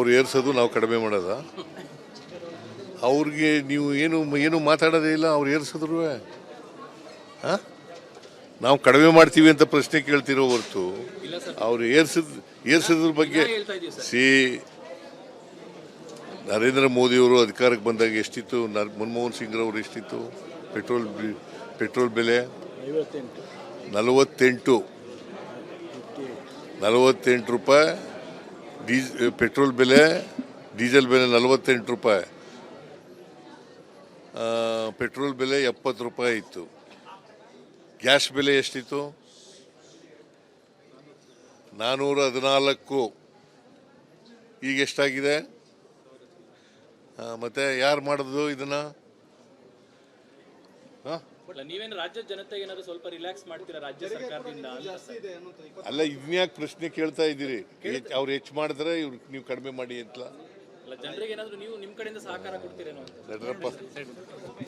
ಅವ್ರು ಏರ್ಸೋದು ನಾವು ಕಡಿಮೆ ಮಾಡೋದ? ಅವ್ರಿಗೆ ನೀವು ಏನು ಮಾತಾಡೋದೇ ಇಲ್ಲ. ಅವ್ರು ಏರ್ಸಿದ್ರು ನಾವು ಕಡಿಮೆ ಮಾಡ್ತೀವಿ ಅಂತ ಪ್ರಶ್ನೆ ಕೇಳ್ತಿರೋ ಹೊರತು ಅವ್ರು ಏರ್ಸಿದ್ರ ಬಗ್ಗೆ ನರೇಂದ್ರ ಮೋದಿಯವರು ಅಧಿಕಾರಕ್ಕೆ ಬಂದಾಗ ಎಷ್ಟಿತ್ತು? ಮನಮೋಹನ್ ಸಿಂಗ್ರವರು ಎಷ್ಟಿತ್ತು ಪೆಟ್ರೋಲ್ ಬೆಲೆ? 48 ರೂಪಾಯಿ ಪೆಟ್ರೋಲ್ ಬೆಲೆ, ಡೀಸೆಲ್ ಬೆಲೆ 48 ರೂಪಾಯಿ, ಪೆಟ್ರೋಲ್ ಬೆಲೆ 70 ರೂಪಾಯಿ ಇತ್ತು. ಗ್ಯಾಸ್ ಬೆಲೆ ಎಷ್ಟಿತ್ತು? 414. ಈಗ ಎಷ್ಟಾಗಿದೆ? ಮತ್ತೆ ಯಾರು ಮಾಡಿದ್ರು ಇದನ್ನ? ನೀವೇನು ರಾಜ್ಯದ ಜನತೆಗೆ ಏನಾದ್ರು ಸ್ವಲ್ಪ ರಿಲ್ಯಾಕ್ಸ್ ಮಾಡ್ತೀರಾ ರಾಜ್ಯ ಸರ್ಕಾರದಿಂದ? ಅಲ್ಲ, ಇನ್ಯಾಕೆ ಪ್ರಶ್ನೆ ಕೇಳ್ತಾ ಇದ್ದೀರಿ? ಅವ್ರು ಹೆಚ್ಚು ಮಾಡಿದ್ರೆ ನೀವು ಕಡಿಮೆ ಮಾಡಿ ಅಂತ ಜನರಿಗೆ ಏನಾದ್ರು ನೀವು ನಿಮ್ಮ ಕಡೆಯಿಂದ ಸಹಕಾರ ಕೊಡ್ತೀರೇನೋ?